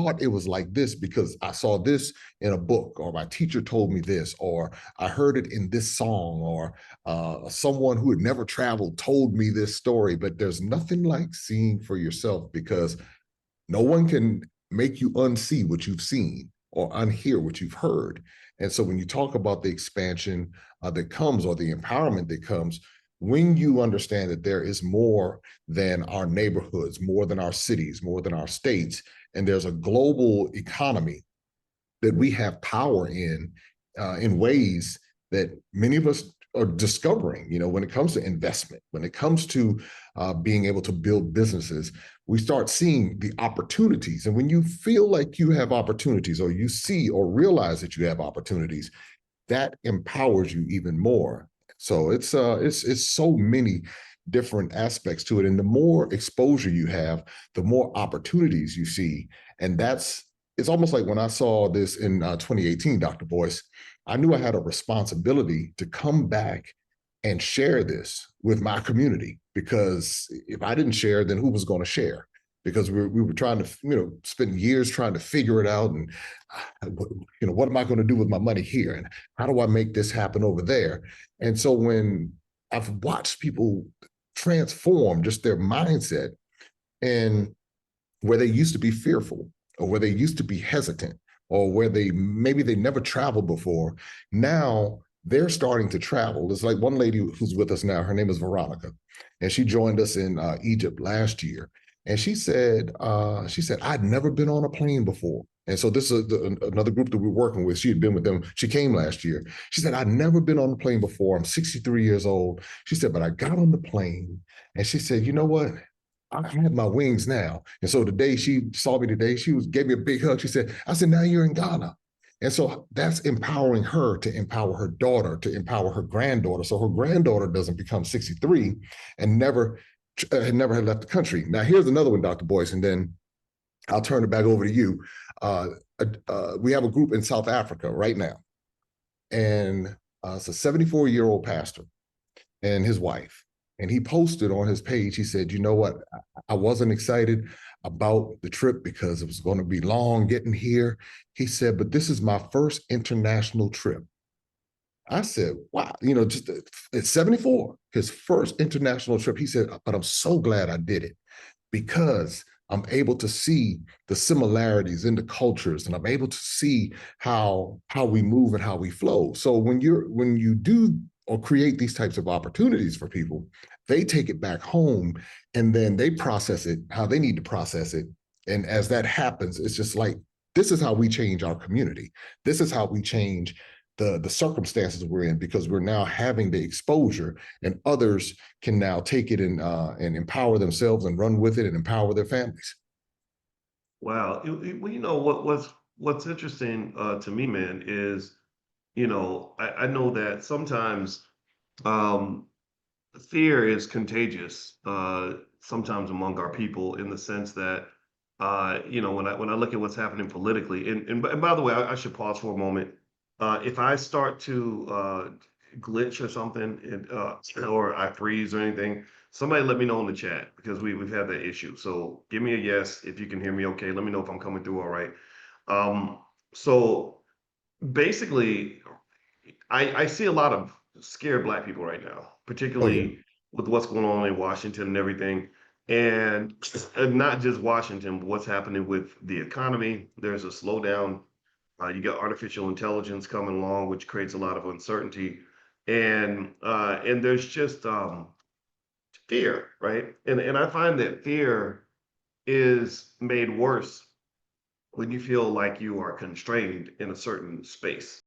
thought it was like this because I saw this in a book, or my teacher told me this, or I heard it in this song, or someone who had never traveled told me this story. But there's nothing like seeing for yourself, because no one can make you unsee what you've seen or unhear what you've heard. And so when you talk about the expansion that comes, or the empowerment that comes, when you understand that there is more than our neighborhoods, more than our cities, more than our states, and there's a global economy that we have power in ways that many of us are discovering. When it comes to investment, when it comes to being able to build businesses, we start seeing the opportunities. And when you feel like you have opportunities, or you see or realize that you have opportunities, that empowers you even more. So it's so many different aspects to it. And the more exposure you have, the more opportunities you see. And it's almost like when I saw this in 2018, Dr. Boyce, I knew I had a responsibility to come back and share this with my community, because if I didn't share, then who was going to share? Because we were trying to, spend years trying to figure it out. And, what am I going to do with my money here? And how do I make this happen over there? And so when I've watched people transform just their mindset, and where they used to be fearful, or where they used to be hesitant, or where maybe they never traveled before, now they're starting to travel. It's like one lady who's with us now, her name is Veronica, and she joined us in Egypt last year. And she said, I'd never been on a plane before. And so this is another group that we're working with. She had been with them. She came last year. She said, I'd never been on a plane before. I'm 63 years old. She said, but I got on the plane, and she said, you know what? I have my wings now. And so the day she saw me today, gave me a big hug. She said, I said, now you're in Ghana. And so that's empowering her to empower her daughter, to empower her granddaughter. So her granddaughter doesn't become 63 and never had left the country. Now, here's another one, Dr. Boyce, and then I'll turn it back over to you. We have a group in South Africa right now, and it's a 74-year-old pastor and his wife. And he posted on his page, he said, you know what? I wasn't excited about the trip because it was going to be long getting here. He said, but this is my first international trip. I said, wow, just at 74, his first international trip. He said, but I'm so glad I did it, because I'm able to see the similarities in the cultures, and I'm able to see how we move and how we flow. So when you do or create these types of opportunities for people, they take it back home, and then they process it how they need to process it. And as that happens, it's just like, this is how we change our community. This is how we change the circumstances we're in, because we're now having the exposure, and others can now take it and empower themselves and run with it and empower their families. Wow. Well, what's interesting to me, man, is I know that sometimes um, fear is contagious. Sometimes among our people, in the sense that when I look at what's happening politically, and by the way, I should pause for a moment. If I start to glitch or something, or I freeze or anything, somebody let me know in the chat, because we've had that issue. So give me a yes if you can hear me okay. Let me know if I'm coming through all right. Um, so basically, I see a lot of scared Black people right now, Oh yeah. particularly with what's going on in Washington and everything. And not just Washington, but what's happening with the economy. There's a slowdown. You got artificial intelligence coming along, which creates a lot of uncertainty, and there's just fear, right? And I find that fear is made worse when you feel like you are constrained in a certain space.